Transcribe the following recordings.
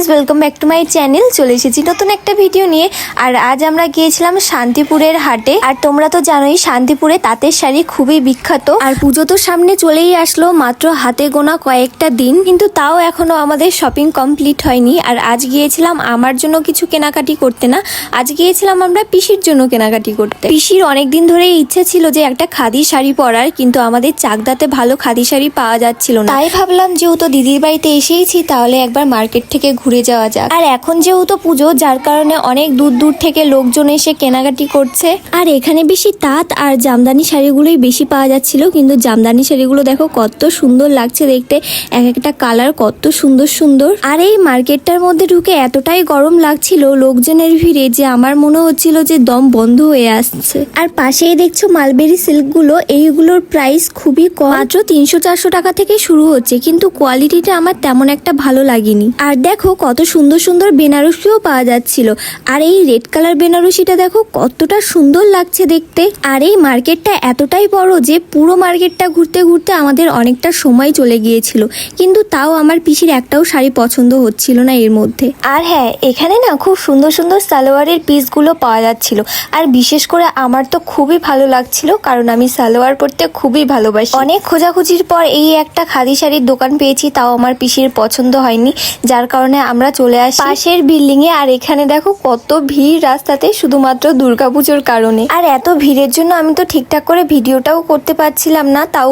Friends, welcome back to my channel. চলে এসেছি নতুন একটা ভিডিও নিয়ে। আর আজ আমরা গিয়েছিলাম শান্তিপুরের হাটে। আর তোমরা তো জানোই শান্তিপুরে তাঁতের শাড়ি খুবই বিখ্যাত। আর পুজো তো সামনে চলেই আসলো, মাত্র হাতে গোনা কয়েকটা দিন, কিন্তু তাও এখনো আমাদের শপিং কমপ্লিট হয়নি। আর আজ গিয়েছিলাম আমার জন্য কিছু কেনাকাটি করতে না, আজ গিয়েছিলাম আমরা পিসির জন্য কেনাকাটি করতে। পিসির অনেকদিন ধরেই ইচ্ছে ছিল যে একটা খাদি শাড়ি পরার, কিন্তু আমাদের চাকদাতে ভালো খাদি শাড়ি পাওয়া যাচ্ছিল না। তাই ভাবলাম যেহেতু দিদির বাড়িতে এসেইছি তাহলে একবার মার্কেট থেকে ঘুরে যাওয়া যাক। আর এখন যেহেতু পুজো, যার কারণে অনেক দূর দূর থেকে লোকজন এসে কেনাকাটি করছে। আর এখানে বেশি তাঁত আর জামদানি শাড়িগুলোই বেশি পাওয়া যাচ্ছিল, কিন্তু জামদানি শাড়িগুলো দেখো কত সুন্দর লাগছে দেখতে, এক একটা কালার কত সুন্দর সুন্দর। আর এই মার্কেটটার মধ্যে ঢুকে এতটাই গরম লাগছিল লোকজনের ভিড়ে যে আমার মনে হচ্ছিল যে দম বন্ধ হয়ে আসছে। আর পাশেই দেখছো মালবেরি সিল্কগুলো, এইগুলোর প্রাইস খুবই কম, মাত্র 300-400 টাকা থেকে শুরু হচ্ছে, কিন্তু কোয়ালিটিটা আমার তেমন একটা ভালো লাগেনি। আর দেখো কত সুন্দর সুন্দর বেনারসিও পাওয়া যাচ্ছিল। আর এই রেড কালার বেনারসিটা দেখো কতটা সুন্দর লাগছে দেখতে। আর এই মার্কেটটা এতটাই বড় যে পুরো মার্কেটটা ঘুরতে ঘুরতে আমাদের অনেকটা সময় চলে গিয়েছিল, কিন্তু তাও আমার পিসির একটাও শাড়ি পছন্দ হচ্ছিল না এর মধ্যে। আর হ্যাঁ, এখানে না খুব সুন্দর সুন্দর সালোয়ারের পিসগুলো পাওয়া যাচ্ছিল। আর বিশেষ করে আমার তো খুবই ভালো লাগছিল, কারণ আমি সালোয়ার পরতে খুবই ভালোবাসি। অনেক খোঁজাখুঁজির পর এই একটা খাদি শাড়ির দোকান পেয়েছি, তাও আমার পিসির পছন্দ হয়নি, যার কারণে আমরা চলে আসি পাশের বিল্ডিং এ। আর এখানে দেখো কত ভিড় রাস্তাতে, শুধুমাত্র দুর্গাপুজোর কারণে। আর এত ভিড়ের জন্য আমি তো ঠিকঠাক করে ভিডিওটাও করতে পারছিলাম না, তাও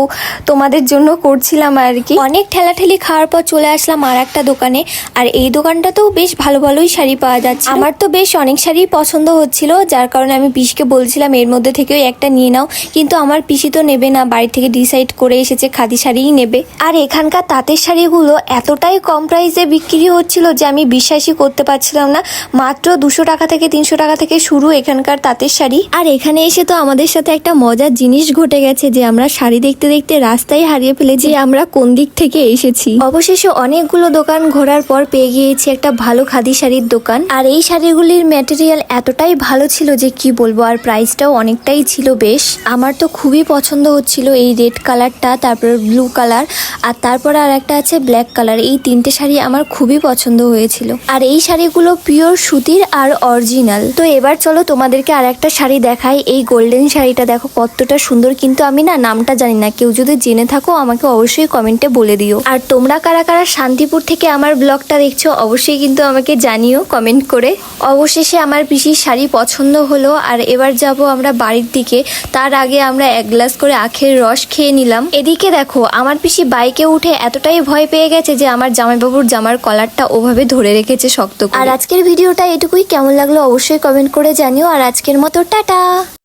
তোমাদের জন্য করছিলাম আর কি। অনেক ঠেলাঠেলি খাওয়ার পর চলে আসলাম আর একটা দোকানে। আর এই দোকানটাতেও বেশ ভালো ভালোই শাড়ি পাওয়া যাচ্ছে। আমার তো বেশ অনেক শাড়ি পছন্দ হচ্ছিল, যার কারণে আমি পিসিকে বলছিলাম এর মধ্যে থেকেও একটা নিয়ে নাও, কিন্তু আমার পিসি তো নেবে না, বাড়ি থেকে ডিসাইড করে এসেছে খাদি শাড়িই নেবে। আর এখানকার তাঁতের শাড়িগুলো এতটাই কম প্রাইসে বিক্রি হচ্ছিল যে আমি বিশ্বাসই করতে পারছিলাম না। মাত্র 200 টাকা থেকে 300 টাকা থেকে শুরু এখানকার তাঁতের শাড়ি। আর এখানে এসে তো আমাদের সাথে একটা মজার জিনিস ঘটে গেছে যে আমরা শাড়ি দেখতে দেখতে রাস্তায় হারিয়ে ফেলেছি যে আমরা কোন দিক থেকে এসেছি। অবশেষে অনেকগুলো দোকান ঘোরার পর পেয়ে গিয়েছি একটা ভালো খাদি শাড়ির দোকান। আর এই শাড়িগুলির ম্যাটেরিয়াল এতটাই ভালো ছিল যে কি বলবো, আর প্রাইসটাও অনেকটাই ছিল বেশ। আমার তো খুবই পছন্দ হচ্ছিল এই রেড কালারটা, তারপর ব্লু কালার, আর তারপর আর একটা আছে ব্ল্যাক কালার। এই তিনটে শাড়ি আমার খুবই পছন্দ হয়েছিল। আর এই শাড়িগুলো পিওর সুতির আর অরিজিনাল। তো এবার চলো তোমাদেরকে আর একটা শাড়ি দেখাই। এই গোল্ডেন শাড়িটা দেখো কতটা সুন্দর, কিন্তু আমি না নামটা জানি না, কেউ যদি জেনে থাকো আমাকে অবশ্যই কমেন্টে বলে দিও। আর তোমরা কারা কারা শান্তিপুর থেকে আমার ব্লগটা দেখছো অবশ্যই কিন্তু আমাকে জানিও কমেন্ট করে। অবশেষে আমার পিসির শাড়ি পছন্দ হলো। আর এবার যাব আমরা বাড়ির দিকে, তার আগে আমরা এক গ্লাস করে আখের রস খেয়ে নিলাম। এদিকে দেখো আমার পিসি বাইকে উঠে এতটাই ভয় পেয়ে গেছে যে আমার জামাইবাবুর জামার কলারটা ওভাবে ধরে রেখেছে শক্ত করে। আর আজকের ভিডিওটা এটুকুই, কেমন লাগলো অবশ্যই কমেন্ট করে জানিও। আর আজকের মতো টাটা।